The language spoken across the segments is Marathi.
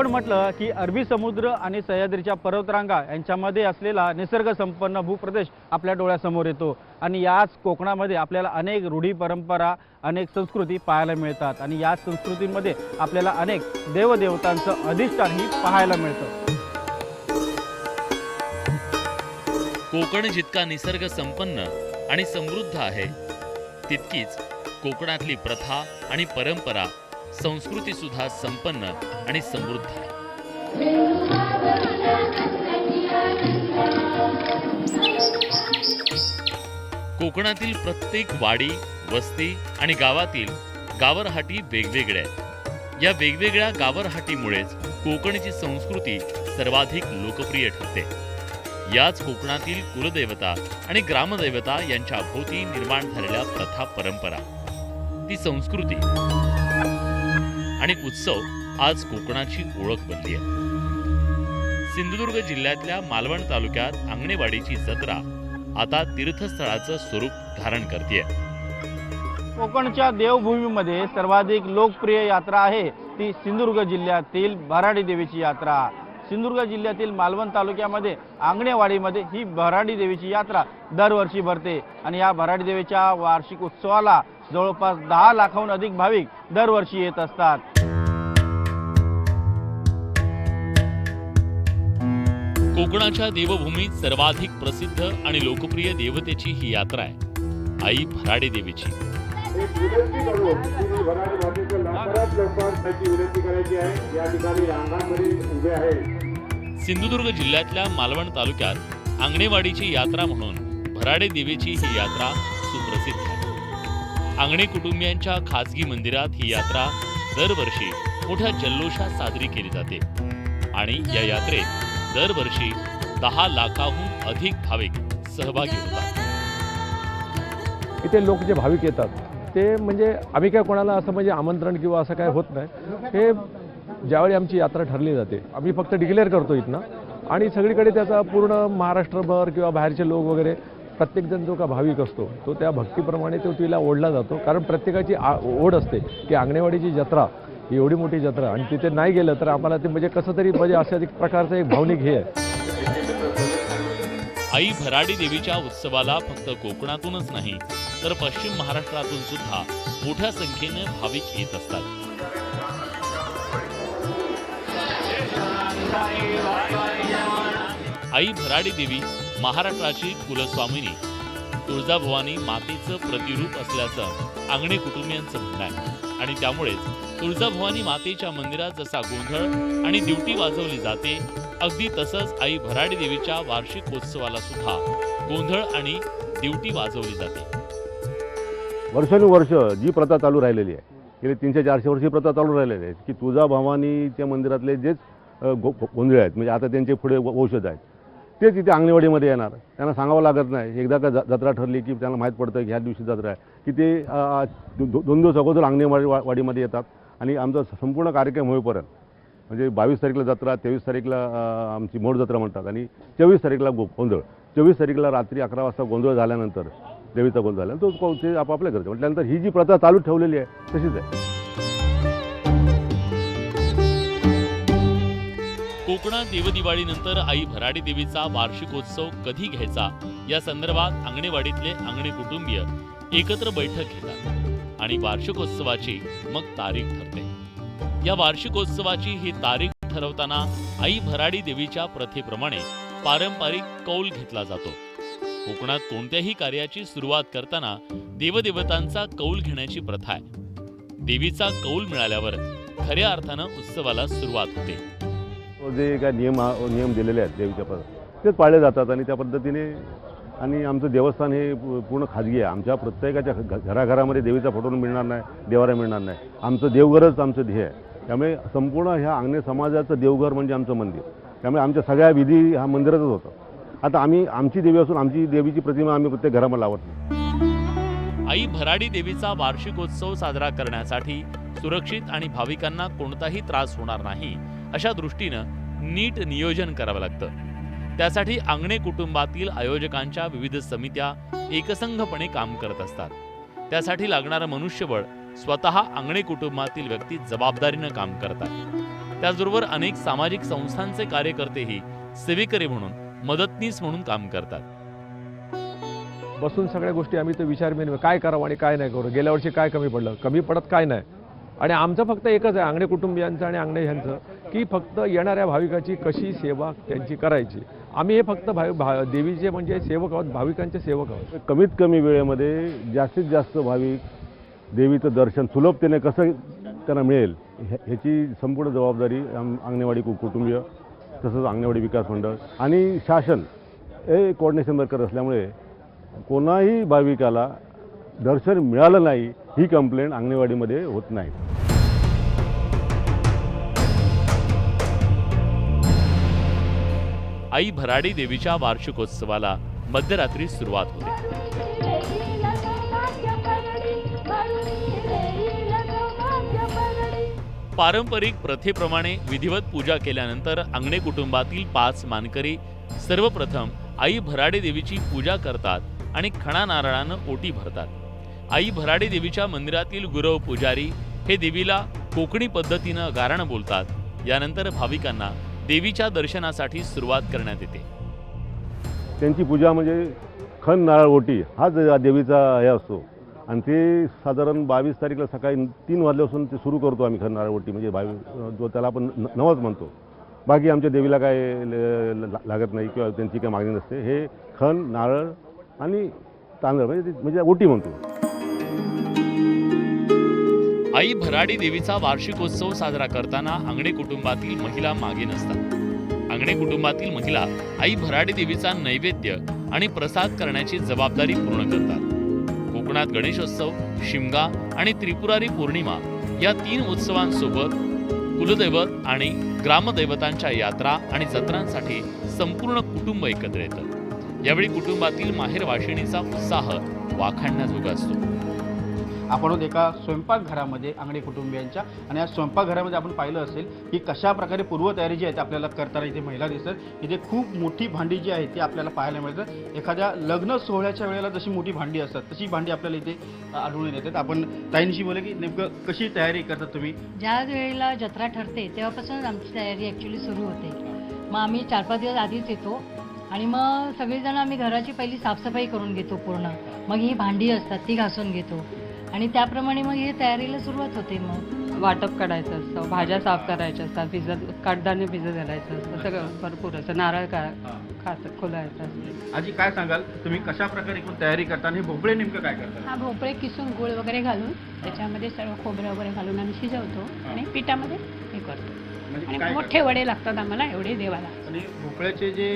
म्हटलं की अरबी समुद्र आणि सह्याद्रीच्या पर्वतरांगा यांच्यामध्ये असलेला निसर्ग संपन्न भूप्रदेश आपल्या डोळ्यासमोर येतो आणि याच कोकणामध्ये आपल्याला अनेक रूढी परंपरा अनेक संस्कृती पाहायला मिळतात आणि या संस्कृतींमध्ये आपल्याला अनेक देवदेवतांचं अधिष्ठानही पाहायला मिळतं। कोकण जितका निसर्ग संपन्न आणि समृद्ध आहे तितकीच कोकणातली प्रथा आणि परंपरा संस्कृती सुद्धा संपन्न आणि समृद्ध आहे। कोकणातील प्रत्येक वाडी वस्ती आणि गावातील गावरहाटी वेगवेगळ्या आहेत। या वेगवेगळ्या गावरहाटीमुळेच कोकणची संस्कृती सर्वाधिक लोकप्रिय ठरते। याच कोकणातील कुलदेवता आणि ग्रामदेवता यांच्या भोवती निर्माण झालेल्या प्रथा परंपरा ती संस्कृती आणि उत्सव आज कोकणाची ओळख बनली आहे। सिंधुदुर्ग जिल्ह्यातल्या मालवण तालुक्यात आंगणेवाडीची जत्रा आता तीर्थस्थळाचं स्वरूप धारण करते। कोकणच्या देवभूमीमध्ये सर्वाधिक लोकप्रिय यात्रा आहे ती सिंधुदुर्ग जिल्ह्यातील भराडी देवीची यात्रा। सिंधुदुर्ग जिल्ह्यातील मालवण तालुक्यामध्ये आंगणेवाडीमध्ये ही भराडी देवीची यात्रा दरवर्षी भरते आणि या भराडी देवीच्या वार्षिक उत्सवाला जवळपास 10 लाखाहून अधिक भाविक दरवर्षी येत असतात। कोकणाच्या देवभूमीत सर्वाधिक प्रसिद्ध आणि लोकप्रिय देवतेची ही यात्रा आहे आई भराडी देवीची। सिंधुदुर्ग जिल्ह्यातल्या मालवण तालुक्यात आंगणेवाडीची यात्रा म्हणून भराडी देवीची ही यात्रा सुप्रसिद्ध आहे। आंगणे कुटुंबियांच्या खासगी मंदिरात ही यात्रा दरवर्षी मोठ्या जल्लोषात साजरी केली जाते आणि या यात्रेत दरवर्षी 10 लाखाहून अधिक भाविक सहभागी होतात। इथे लोक जे भाविक येतात ते म्हणजे आम्ही काय कोणाला असं म्हणजे आमंत्रण किंवा असं काय होत नाही। हे ज्यावेळी आमची यात्रा ठरली जाते आम्ही फक्त डिक्लेअर करतो इथनं आणि सगळीकडे त्याचा पूर्ण महाराष्ट्रभर किंवा बाहेरचे लोक वगैरे प्रत्येकजण जो का भाविक असतो तो त्या भक्तीप्रमाणे तो तिला ओढला जातो। कारण प्रत्येकाची ओढ असते की आंगणेवाडीची जत्रा एवढी मोठी जत्रा आणि तिथे नाही गेलं तर आम्हाला ते म्हणजे कसं तरी म्हणजे असं एक प्रकारचं एक भावनिक हे आहे। आई भराडी देवीच्या उत्सवाला फक्त कोकणातूनच नाही तर पश्चिम महाराष्ट्रातून सुद्धा मोठ्या संख्येने भाविक येत असतात। आई भराडी देवी महाराष्ट्राची कुलस्वामिनी तुळजाभवानी मातेचं प्रतिरूप असल्याचं आंगणे कुटुंबियांचं म्हणणं आहे आणि त्यामुळेच तुळजाभवानी मातेच्या मंदिरात जसा गोंधळ आणि दिवटी वाजवली जाते अगदी तसंच आई भराडी देवीच्या वार्षिक उत्सवाला सुद्धा गोंधळ आणि दिवटी वाजवली जाते। वर्षानुवर्ष जी प्रथा चालू राहिलेली आहे गेली 300-400 वर्षी प्रथा चालू राहिलेली आहे की तुळजाभवानीच्या मंदिरातले जेच गोंधळ आहेत म्हणजे आता त्यांचे पुढे वंशज आहेत तेच इथे आंगणेवाडीमध्ये येणार। त्यांना सांगावं लागत नाही। एकदा का जत्रा ठरली की त्यांना माहीत पडतं की ह्या दिवशी जत्रा आहे की ते 2 दिवस अगोदर आंगणेवाडीमध्ये येतात आणि आमचा संपूर्ण कार्यक्रम होईपर्यंत म्हणजे 22 तारीखला जत्रा 23 तारीखला आमची मोड जत्रा म्हणतात आणि 24 तारीखला गोंधळ 24 तारीखला रात्री 11 वाजता गोंधळ झाल्यानंतर देवीचा गोंधळ झाल्यानंतर तो ते आपापल्या घरचे म्हटल्यानंतर ही जी प्रथा चालू ठेवलेली आहे तशीच आहे। कोकणात देवदिवाळीनंतर आई भराडी देवीचा वार्षिकोत्सव कधी घ्यायचा या संदर्भात आंगणेवाडीतले आंगणे कुटुंबीय एकत्र बैठक घेतात आणि वार्षिकोत्सवाची मग तारीख ठरते। या वार्षिकोत्सवाची ही तारीख ठरवताना आई भराडी देवीच्या प्रथेप्रमाणे पारंपरिक कौल घेतला जातो। कोकणात कोणत्याही कार्याची सुरुवात करताना देवदेवतांचा कौल घेण्याची प्रथा आहे। देवीचा कौल मिळाल्यावर खऱ्या अर्थानं उत्सवाला सुरुवात होते। जे काय नियम दिलेले आहेत देवीच्या तेच पाळले जातात आणि त्या पद्धतीने आणि आमचं देवस्थान हे पूर्ण खाजगी आहे। आमच्या प्रत्येकाच्या घराघरामध्ये देवीचा फोटो मिळणार नाही देवारा मिळणार नाही। आमचं देवघरच आमचं ध्येय आहे। त्यामुळे संपूर्ण ह्या आंगणे समाजाचं देवघर म्हणजे आमचं मंदिर। त्यामुळे आमच्या सगळ्या विधी ह्या मंदिरातच होतं। आता आम्ही आमची देवी असून आमची देवीची प्रतिमा आम्ही प्रत्येक घरामध्ये लावत नाही। आई भराडी देवीचा वार्षिकोत्सव साजरा करण्यासाठी सुरक्षित आणि भाविकांना कोणताही त्रास होणार नाही अशा दृष्टीनं नीट नियोजन करावं लागतं। त्यासाठी आंगणे कुटुंबातील आयोजकांच्या विविध समित्या एकसंघपणे काम करत असतात। त्यासाठी लागणारं मनुष्यबळ स्वतः आंगणे कुटुंबातील व्यक्ती जबाबदारीनं काम करतात। त्याचबरोबर अनेक सामाजिक संस्थांचे कार्यकर्तेही सेवेकरी म्हणून मदतनीस म्हणून काम करतात. बसून सगळ्या गोष्टी आम्ही ते विचार काय करावं आणि काय नाही करू, गेल्या वर्षी काय कमी पडलं, कमी पडत काय नाही. आणि आमचं फक्त एकच आहे आंगणे कुटुंबियांचं आणि आंगणे ह्यांचं, की फक्त येणाऱ्या भाविकाची कशी सेवा त्यांची करायची. आम्ही हे फक्त देवीचे म्हणजे सेवक आहोत, भाविकांचे सेवक आहोत. कमीत कमी वेळेमध्ये जास्तीत जास्त भाविक देवीचं दर्शन सुलभतेने कसं त्यांना मिळेल ह्याची संपूर्ण जबाबदारी अंगणेवाडी कुटुंबीय तसंच अंगणेवाडी विकास मंडळ आणि शासन हे कोऑर्डिनेशन वर्कर असल्यामुळे कोणाही भाविकाला दर्शन मिळालं नाही ही कंप्लेंट अंगणेवाडीमध्ये होत नाही. आई भराडी देवीच्या वार्षिकोत्सवाला मध्यरात्री सुरुवात होते. पारंपरिक प्रथेप्रमाणे विधिवत पूजा केल्यानंतर अंगणे कुटुंबातील 5 मानकरी सर्वप्रथम आई भराडी देवीची पूजा करतात आणि खणा नारळानं ओटी भरतात. आई भराडी देवीच्या मंदिरातील गुरव पुजारी हे देवीला कोकणी पद्धतीनं गाराणं बोलतात. यानंतर भाविकांना देवीच्या दर्शनासाठी सुरुवात करण्यात येते. त्यांची पूजा म्हणजे खण नारळ ओटी हाच देवीचा हे असतो आणि ते साधारण 22 तारीखला सकाळी 3 वाजल्यापासून ते सुरू करतो आम्ही खण नारळ ओटी म्हणजे जो त्याला आपण नवस म्हणतो. बाकी आमच्या देवीला काय लागत नाही किंवा त्यांची काही मागणी नसते. हे खण नारळ आणि तांदळ म्हणजे ओटी म्हणतो. आई भराडी देवीचा वार्षिकोत्सव साजरा करताना अंगणे कुटुंबातील महिला मागे नसतात. अंगणे कुटुंबातील महिला आई भराडी देवीचा नैवेद्य आणि प्रसाद करण्याची जबाबदारी पूर्ण करतात. कोकणात गणेशोत्सव, शिमगा आणि त्रिपुरारी पौर्णिमा या 3 उत्सवांसोबत कुलदैवत आणि ग्रामदैवतांच्या यात्रा आणि जत्रांसाठी संपूर्ण कुटुंब एकत्र येतं. यावेळी कुटुंबातील माहेरवाशिणीचा उत्साह वाखाणण्याजोगा असतो. आपण एका स्वयंपाकघरामध्ये अंगणे कुटुंबियांच्या आणि या स्वयंपाकघरामध्ये आपण पाहिलं असेल की कशा प्रकारे पूर्वतयारी जी आहे ते आपल्याला करताना इथे महिला दिसतात. इथे खूप मोठी भांडी जी आहे ती आपल्याला पाहायला मिळतात. एखाद्या लग्न सोहळ्याच्या वेळेला जशी मोठी भांडी असतात तशी भांडी आपल्याला इथे आढळून येतात. आपण ताईंशी बोलू की नेमकं कशी तयारी करतात तुम्ही? ज्या वेळेला जत्रा ठरते तेव्हापासून आमची तयारी ॲक्च्युली सुरू होते. मग आम्ही 4-5 दिवस आधीच येतो आणि मग सगळेजण आम्ही घराची पहिली साफसफाई करून घेतो पूर्ण. मग ही भांडी असतात ती घासून घेतो आणि त्याप्रमाणे मग ही तयारीला सुरुवात होते. मग वाटप करायचं असतं, भाज्या साफ करायच्या असतात, कडधान्य भिजत घालायचं असतं, सगळं भरपूर असं, नारळ खोलायचं असतं. आजी काय सांगाल तुम्ही कशा प्रकारे एकूण तयारी करता आणि हे भोपळे नेमकं काय करतात? हा भोपळे किसून गुळ वगैरे घालून त्याच्यामध्ये सर्व खोबरं वगैरे घालून आम्ही शिजवतो आणि पिठामध्ये हे करतो. आणि मोठे वडे लागतात आम्हाला एवढे देवाला. आणि भोपळ्याचे जे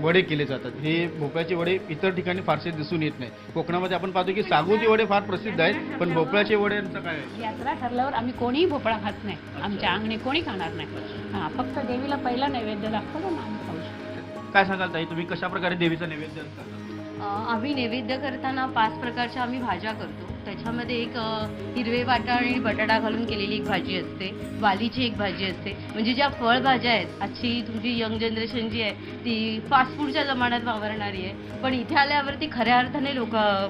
वडे केले जातात हे भोपळ्याचे वडे इतर ठिकाणी फारसे दिसून येत नाही. कोकणामध्ये आपण पाहतो की सागोचे वडे फार प्रसिद्ध आहेत, पण भोपळ्याचे वड्यांचं काय आहे? यात्रा ठरल्यावर आम्ही कोणीही भोपळा खात नाही. आमच्या अंगणी कोणी खाणार नाही. हा फक्त देवीला पहिला नैवेद्य दाखवतो आणि आम्ही खाऊ शकतो. काय सांगाल ताई तुम्ही कशा प्रकारे देवीचा नैवेद्य करता? आम्ही नैवेद्य करताना 5 प्रकारच्या आम्ही भाज्या करतो. त्याच्यामध्ये एक हिरवे वाटाणे आणि बटाटा घालून केलेली एक भाजी असते, वालीची एक भाजी असते. म्हणजे ज्या फळभाज्या आहेत, आजची तुमची यंग जनरेशन जी आहे ती फास्ट फूडच्या जमान्यात वावरणारी आहे, पण इथे आल्यावरती खऱ्या अर्थाने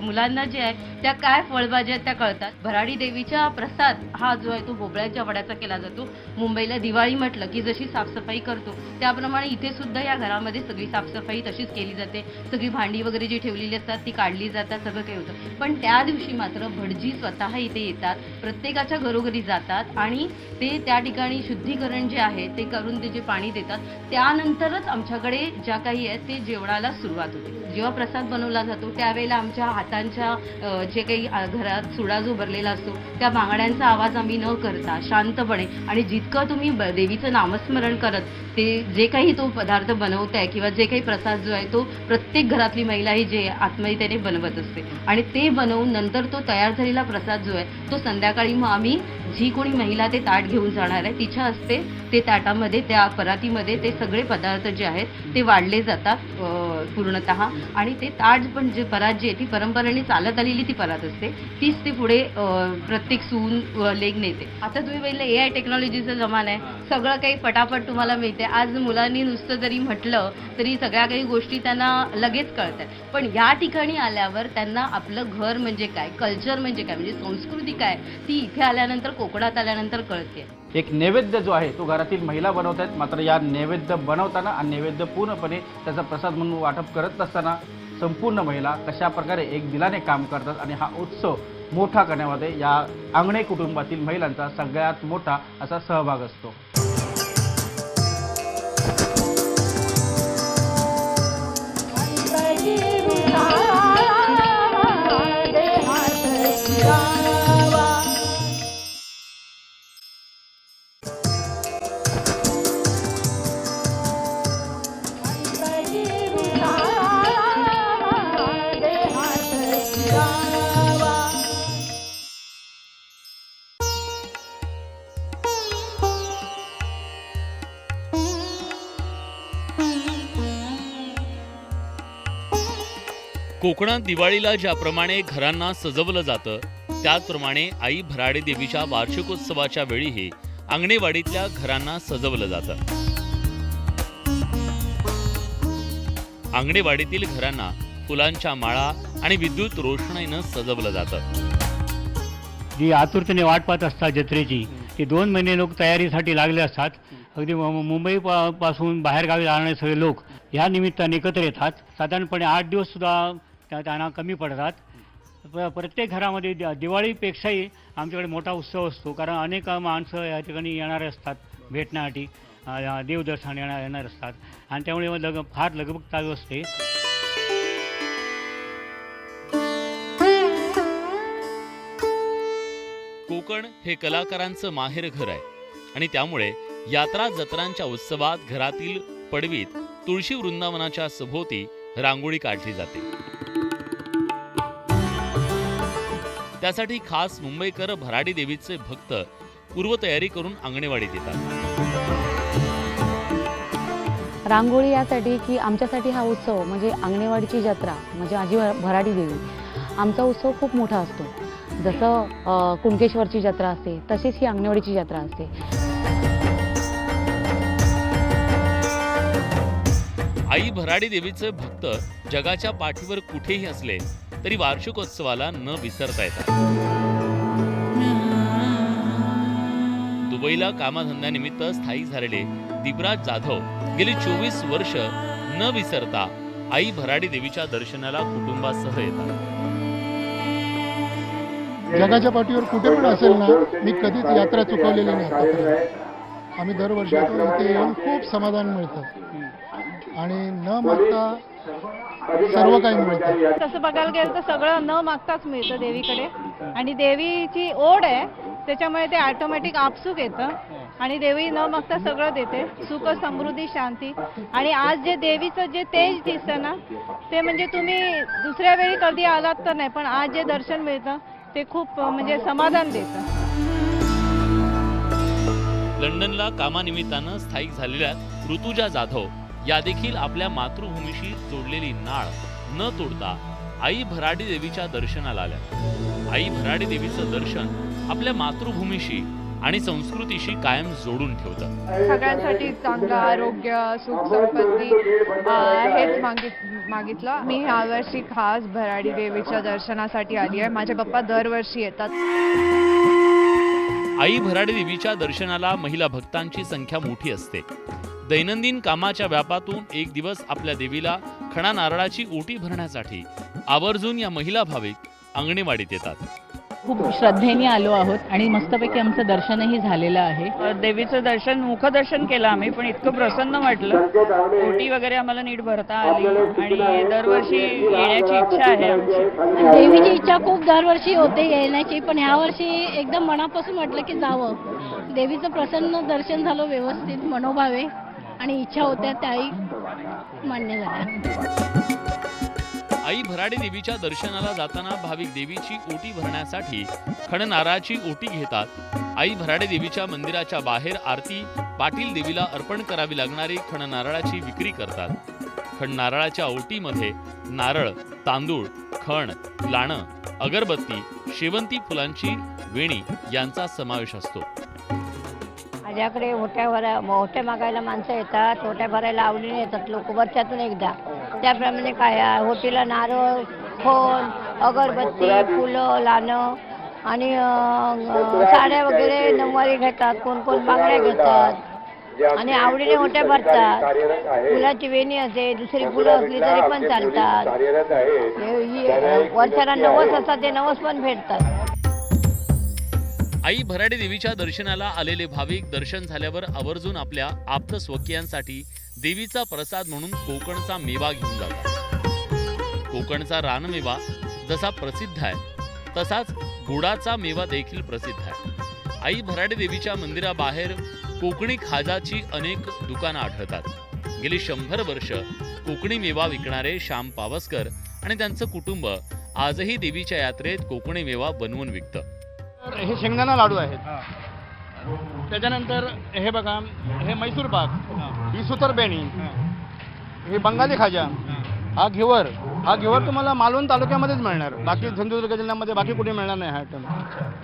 मुलांना जे आहे त्या काय फळभाज्या आहेत त्या कळतात. भराडी देवीचा प्रसाद हा जो आहे तो भोपळ्याच्या वड्याचा केला जातो. मुंबईला दिवाळी म्हटलं की जशी साफसफाई करतो त्याप्रमाणे इथे सुद्धा या घरामध्ये सगळी साफसफाई तशीच केली जाते. सगळी भांडी वगैरे जी ठेवलेली असतात ती काढली जातात, सगळं काही होतं. पण त्या दिवशी मात्र भटजी स्वतः इथे येतात, प्रत्येकाच्या घरोघरी जातात आणि ते त्या ठिकाणी शुद्धीकरण जे आहे ते करून त्याचे पाणी देतात. त्यानंतरच आमच्याकडे ज्या काही आहे ते जेवणाला सुरुवात होते. जेव्हा प्रसाद बनवला जातो त्यावेळेला आमच्या हातांच्या जे काही घरात सुडा जो भरलेला असतो त्या बांगड्यांचा आवाज आम्ही न करता शांतपणे आणि जितकं तुम्ही देवीचं नामस्मरण करत ते जे काही तो पदार्थ बनवताय किंवा जे काही प्रसाद जो आहे तो प्रत्येक घरातली महिला ही जे आत्मीयतेने बनवत असते आणि ते बनवून नंतर तो तयार झालेला प्रसाद जो आहे तो संध्याकाळी मग आम्ही जी कोणी महिला ते ताट घेऊन जाणार आहे तिच्या हस्ते ते ताटामध्ये त्या परातीमध्ये ते सगळे पदार्थ जे आहेत ते वाढले जातात पूर्णतः. आणि ते ताट पण जे परात जी आहे ती परंपरेने चालत आलेली ती परात असते, तीच ते पुढे प्रत्येक सून लेग नेते. आता तुम्ही पहिले AI टेक्नॉलॉजीचा जमाना आहे, सगळं काही पटापट तुम्हाला मिळते. आज मुलांनी नुसतं जरी म्हटलं तरी सगळ्या काही गोष्टी त्यांना लगेच कळतात. पण या ठिकाणी आल्यावर त्यांना आपलं घर म्हणजे काय, कल्चर म्हणजे काय, म्हणजे संस्कृती काय ती इथे आल्यानंतर कोकणात आल्यानंतर कळते. एक नैवेद्य जो आहे तो घरातील महिला बनवत आहेत. मात्र या नैवेद्य बनवताना आणि नैवेद्य पूर्णपणे त्याचा प्रसाद म्हणून वाटप करत असताना संपूर्ण महिला कशा प्रकारे एक दिलाने काम करतात आणि हा उत्सव मोठा करण्यामध्ये या आंगणे कुटुंबातील महिलांचा सगळ्यात मोठा असा सहभाग असतो. कोकणात दिवाळीला ज्याप्रमाणे घरांना सजवलं जातं त्याचप्रमाणे आई भराडी देवीच्या वार्षिकोत्सवाच्या वेळीही अंगणेवाडीतल्या घरांना सजवलं जातं. अंगणेवाडीतील घरांना फुलांच्या माळा आणि विद्युत रोषणाईनं सजवलं जातं. जी आतुरतेने वाट पाहत असतात जत्रेची, ती 2 महिने लोक तयारीसाठी लागले असतात. अगदी मुंबई पासून बाहेरगावी राहणारे सगळे लोक ह्या निमित्ताने एकत्र येतात. साधारणपणे 8 दिवस सुद्धा त्यांना कमी पडतात. प्रत्येक घरामध्ये दिवाळीपेक्षाही आमच्याकडे मोठा उत्सव असतो, कारण अनेक माणसं या ठिकाणी येणारे असतात भेटण्यासाठी, देवदर्शन येणार असतात आणि त्यामुळे फार लगबग चालू असते. कोकण हे कलाकारांचं माहेरघर आहे आणि त्यामुळे यात्रा जत्रांच्या उत्सवात घरातील पडवीत तुळशी वृंदावनाच्या सभोवती रांगोळी काढली जाते. त्यासाठी खास मुंबईकर भराडी देवीचे भक्त पूर्वतयारी करून अंगणेवाडीत येतात. रांगोळी यासाठी की आमच्यासाठी हा उत्सव म्हणजे अंगणेवाडीची जत्रा म्हणजे आजी भराडी देवी, आमचा उत्सव खूप मोठा असतो. जसं कुणकेश्वरची जत्रा असते तशीच ही अंगणेवाडीची जत्रा असते. आई भराडी देवीचे भक्त जगाच्या पाठीवर कुठेही असले तरी वार्षिकोत्सवाला न विसरता येतात. दुबईला कामाधंद्यानिमित्त स्थायिक झालेले दीपराज जाधव गेली 24 वर्ष न विसरता आई भराडी देवीच्या दर्शनाला कुटुंबासह येतात. जगाच्या पाठीवर कुठे पण असेल ना, मी कधीच यात्रा चुकवलेली नाही आतापर्यंत. आम्ही दरवर्षी इथे येऊन खूप समाधान मिळतं आणि न मागता सर्व काही मिळतं. तसं बघायला गेलं तर सगळं न मागताच मिळतं देवीकडे आणि देवीची ओढ आहे त्याच्यामुळे ते ऑटोमॅटिक आपसूक येतं आणि देवी न मागता सगळं देते, सुख समृद्धी शांती. आणि आज जे देवीचं जे तेज दिसतं ना ते म्हणजे तुम्ही दुसऱ्या वेळी कधी आलात तर नाही, पण आज जे दर्शन मिळतं ते खूप म्हणजे समाधान देतं. लंडनला कामानिमित्तानं स्थायिक झालेल्या ऋतुजा जाधव या देखील आपल्या मातृभूमीशी जोडलेली नाळ न तोडता आई भराडी देवीच्या दर्शनाला आल्या. आई भराडी देवीचं दर्शन आपल्या मातृभूमीशी आणि संस्कृतीशी कायम जोडून ठेवतं. सगळ्यांसाठी चांगलं आरोग्य, सुख संपत्ती हेच मागितलं. मी यावर्षी खास भराडी देवीच्या दर्शनासाठी आली आहे. माझे पप्पा दरवर्षी येतात. आई भराडी देवीच्या दर्शनाला महिला भक्तांची संख्या मोठी असते. दैनंदिन कामाच्या व्यापातून एक दिवस आपल्या देवीला खणा नारळाची ओटी भरण्यासाठी आवर्जून या महिला भाविक अंगणेवाडीत येतात. खूप श्रद्धेने आलो आहोत आणि मस्तपैकी आमचं दर्शनही झालेलं आहे. देवीचं दर्शन मुखदर्शन केलं आम्ही, पण इतकं प्रसन्न वाटलं. ओटी वगैरे आम्हाला नीट भरता आली आणि दरवर्षी येण्याची इच्छा आहे आमची. देवीची इच्छा खूप दरवर्षी होते येण्याची, पण ह्या वर्षी एकदम मनापासून वाटलं की जावं. देवीचं प्रसन्न दर्शन झालं, व्यवस्थित मनोभावे आणि इच्छा होत्या त्याही मान्य झाल्या. आई भराडी देवीच्या दर्शनाला जाताना भाविक देवीची ओटी भरण्यासाठी खणनारळाची ओटी घेतात. आई भराडी देवीच्या मंदिराच्या बाहेर आरती पाटील देवीला अर्पण करावी लागणारी खणनारळाची विक्री करतात. खणनारळाच्या ओटीमध्ये नारळ, तांदूळ, खण, लाणं, अगरबत्ती, शेवंती फुलांची वेणी यांचा समावेश असतो. माझ्याकडे ओट्या मागायला माणसं येतात, ओट्या भरायला आवडीने येतात लोक वर्षातून एकदा. त्याप्रमाणे काय ओटीला नारळ, खोल, अगरबत्ती, फुलं, लाणं आणि साड्या वगैरे नऊवारी घेतात, कोण कोण बांगड्या घेतात आणि आवडीने ओट्या भरतात. फुलाची वेणी असते, दुसरी फुलं असली तरी पण चालतात. वर्षाला नवस असतात ते नवस पण भेटतात. आई भराडी देवीच्या दर्शनाला आलेले भाविक दर्शन झाल्यावर आवर्जून आपल्या आप्त स्वकीयांसाठी देवीचा प्रसाद म्हणून कोकणचा मेवा घेऊन जातात. कोकणचा रानमेवा जसा प्रसिद्ध आहे तसाच गुडाचा मेवा देखील प्रसिद्ध आहे. आई भराडी देवीच्या मंदिराबाहेर कोकणी खाजाची अनेक दुकानं आढळतात. गेली 100 वर्ष कोकणी मेवा विकणारे श्याम पावसकर आणि त्यांचं कुटुंब आजही देवीच्या यात्रेत कोकणी मेवा बनवून विकतं. हे शेंगदाणा लाडू आहेत, त्याच्यानंतर हे बघा, हे मैसूर पाक, ही सुतरबेणी, हे बंगाली खाजा, हा घेवर तुम्हाला मालवण तालुक्यामध्येच मिळणार, बाकी सिंधुदुर्ग जिल्ह्यामध्ये बाकी कुठे मिळणार नाही. हा आयटम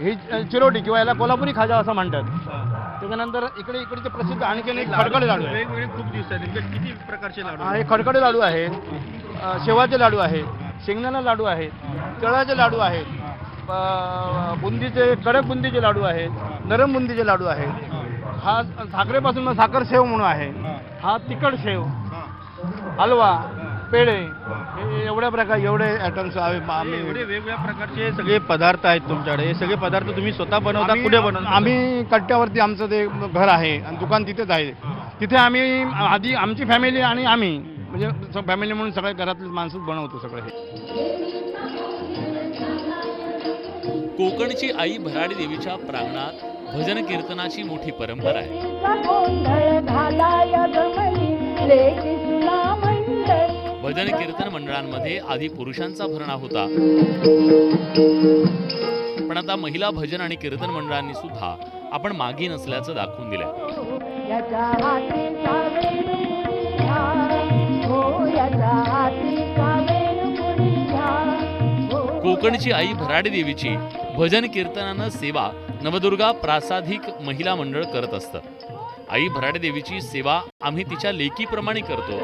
ही चिरोटी किंवा याला कोल्हापुरी खाजा असं म्हणतात. त्याच्यानंतर इकडचे प्रसिद्ध आणखीन एक खडखडे लाडू आहे. खूप दिवसात किती प्रकारचे लाडू? हे खडखडे लाडू आहेत, शेवाचे लाडू आहेत, शेंगदाणा लाडू आहेत, तिळाचे लाडू आहेत, बुंदीचे कडक बुंदीचे लाडू आहेत, नरम बुंदीचे लाडू आहेत. हा साखरेपासून मग साखर शेव म्हणून आहे. हा तिखट शेव, हलवा, पेढे, हे एवढे आयटम्स एवढे वेगवेगळ्या प्रकारचे सगळे पदार्थ आहेत तुमच्याकडे. हे सगळे पदार्थ तुम्ही स्वतः बनवता? कुठे बनवता? आम्ही कट्ट्यावरती आमचं ते घर आहे आणि दुकान तिथेच आहे. तिथे आम्ही आधी आमची फॅमिली आणि आम्ही म्हणजे फॅमिली म्हणून सगळे घरातले माणसं बनवतो सगळे. कोकणची आई भराडी देवीच्या प्रांगणात भजन कीर्तनाची मोठी परंपरा आहे. भजन कीर्तन मंडळांमध्ये आधी पुरुषांचा भरणा होता, पण आता महिला भजन आणि कीर्तन मंडळांनी सुद्धा आपण मागे नसल्याचं दाखवून दिलंय. कोकणची आई भराडी देवीची भजन कीर्तनानं सेवा नवदुर्गा प्रासादिक महिला मंडळ करत असतं. आई भराडी देवीची सेवा आम्ही तिच्या लेकीप्रमाणे करतो.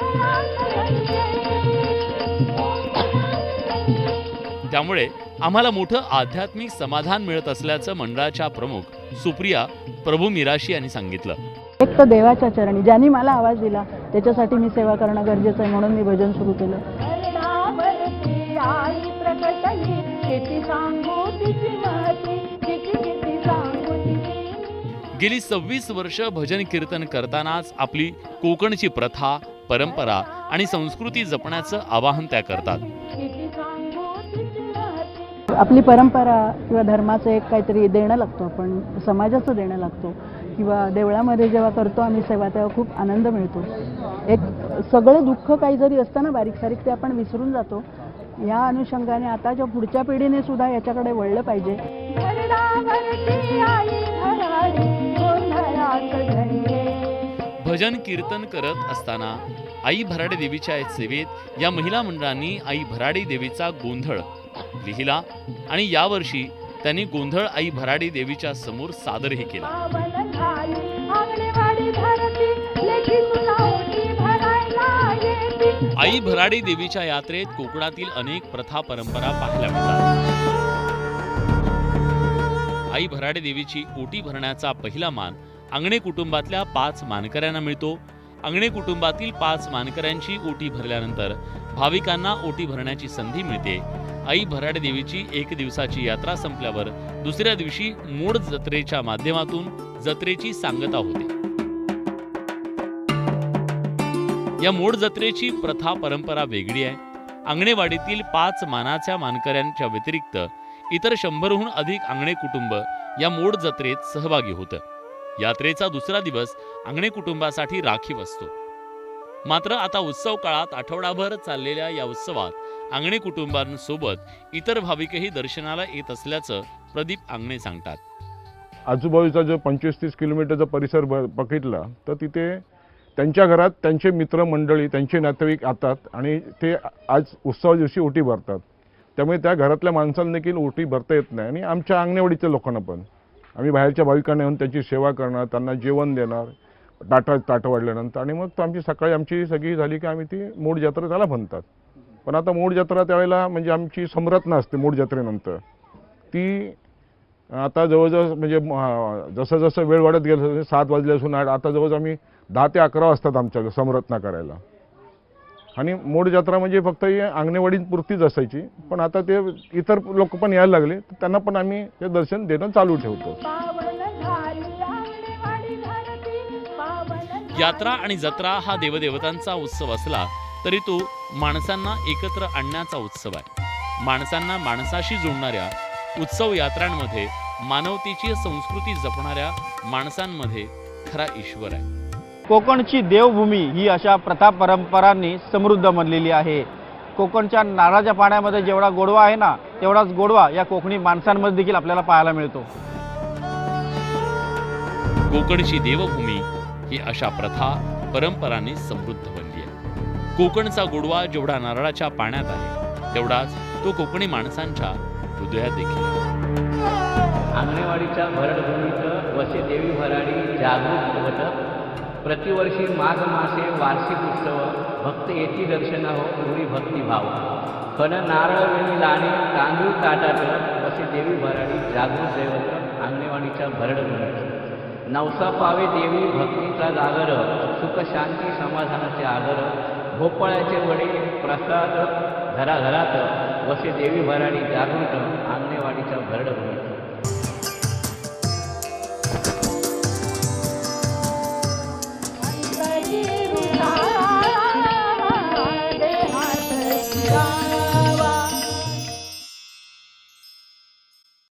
त्यामुळे आम्हाला मोठं आध्यात्मिक समाधान मिळत असल्याचं मंडळाच्या प्रमुख सुप्रिया प्रभू मिराशी यांनी सांगितलं. एक तर देवाच्या चरणी ज्यांनी मला आवाज दिला त्याच्यासाठी मी सेवा करणं गरजेचं आहे, म्हणून मी भजन सुरू केलं. गेली 26 वर्ष भजन कीर्तन करतानाच आपली कोकणची प्रथा, परंपरा आणि संस्कृती जपण्याचं आवाहन त्या करतात. आपली परंपरा किंवा धर्माचं एक काहीतरी देणं लागतो, आपण समाजाचं देणं लागतो किंवा देवळामध्ये जेव्हा करतो आम्ही सेवा तेव्हा खूप आनंद मिळतो. एक सगळं दुःख काही जरी असतं ना बारीक सारीक ते आपण विसरून जातो. या अनुषंगाने आता ज्या पुढच्या पिढीने सुद्धा याच्याकडे वळलं पाहिजे. भजन कीर्तन करत असताना आई भराडी देवीच्या सेवेत या महिला मंडळांनी आई भराडी देवीचा गोंधळ लिहिला आणि यावर्षी त्यांनी गोंधळ आई भराडी देवीच्या समोर सादरही केला. आई भराडी देवीच्या यात्रेत कोकणातील अनेक प्रथा परंपरा पाहायला मिळतात. आई भराडी देवीची ओटी भरण्याचा पहिला मान अंगणे कुटुंबातल्या 5 मानकऱ्यांना मिळतो. अंगणे कुटुंबातील 5 मानकऱ्यांची ओटी भरल्यानंतर भाविकांना ओटी भरण्याची संधी मिळते. आई भराडी देवीची 1 दिवसाची यात्रा संपल्यावर दुसऱ्या दिवशी मोड जत्रेच्या माध्यमातून जत्रेची सांगता होते. या मोड जत्रेची प्रथा परंपरा वेगळी आहे. अंगणेवाडीतील 5 मानाच्या मानकऱ्यांच्या व्यतिरिक्त इतर 100हून अधिक अंगणे कुटुंब या मोड जत्रेत सहभागी होतं. यात्रेचा दुसरा दिवस अंगणे कुटुंबासाठी राखीव असतो. मात्र आता उत्सव काळात आठवडाभर चाललेल्या या उत्सवात अंगणे कुटुंबांसोबत इतर भाविकही दर्शनाला येत असल्याचं प्रदीप अंगणे सांगतात. आजूबाजूचा जो 25-30 किलोमीटरचा परिसर बघितला तर तिथे त्यांच्या घरात त्यांचे मित्रमंडळी, त्यांचे नातेवाईक येतात आणि ते आज उत्सवा दिवशी ओटी भरतात. त्यामुळे त्या घरातल्या माणसांना देखील ओटी भरता येत नाही. आणि आमच्या अंगणेवाडीच्या लोकांना पण आम्ही बाहेरच्या भाविकांना येऊन त्यांची सेवा करणार, त्यांना जेवण देणार, ताटं वाढल्यानंतर. आणि मग आमची सकाळी आमची सगळी झाली की आम्ही ती मोड जत्रा त्याला म्हणतात. पण आता मोड जत्रा त्यावेळेला म्हणजे आमची सम्राज्ञा असते मोड जत्रेनंतर, ती आता जवळजवळ म्हणजे जसं जसं वेळ वाढत गेलं 7 वाजल्यापासून आता जवळजवळ आम्ही 10 ते 11 वाजतात आमच्या समरत्ना करायला. आणि मोड जत्रा म्हणजे फक्त ही अंगणेवाडीपुरतीच असायची, पण आता ते इतर लोक पण यायला लागले, तर त्यांना पण आम्ही ते दर्शन देणं चालू ठेवतो. यात्रा आणि जत्रा हा देवदेवतांचा उत्सव असला तरी तो माणसांना एकत्र आणण्याचा उत्सव आहे. माणसांना माणसाशी जोडणाऱ्या उत्सव यात्रांमध्ये मानवतेची संस्कृती जपणाऱ्या माणसांमध्ये खरा ईश्वर आहे. कोकणची देवभूमी ही अशा प्रथा परंपरांनी समृद्ध बनलेली आहे. कोकणच्या नारळाच्या पाण्यामध्ये जेवढा गोडवा आहे ना, तेवढाच गोडवा या कोकणी माणसांमध्ये देखील आपल्याला पाहायला मिळतो. कोकणची देवभूमी ही अशा प्रथा परंपरांनी समृद्ध बनली आहे. कोकणचा गोडवा जेवढा नारळाच्या पाण्यात आहे, तेवढाच तो कोकणी माणसांच्या हृदयात देखील आहे. अंगणेवाडीच्या भरडभूमीत वसे देवी भराडी जागृत होत. प्रतिवर्षी माघ मासे वार्षिक उत्सव भक्त येती दर्शन हो पूरी भक्तिभाव. खण नारळ वेणी लाणे तांदूळ ताटात वसे देवी भराडी जागृत दैवत अंगणेवाडीच्या भरडभूमीत. नवसा पावे देवी भक्तीचा जागर सुख शांती समाधानाचे आगर. भोपळ्याचे वडे प्रसाद घराघरात वसे देवी भराडी जागृत अंगणेवाडीच्या भरडभूमीत.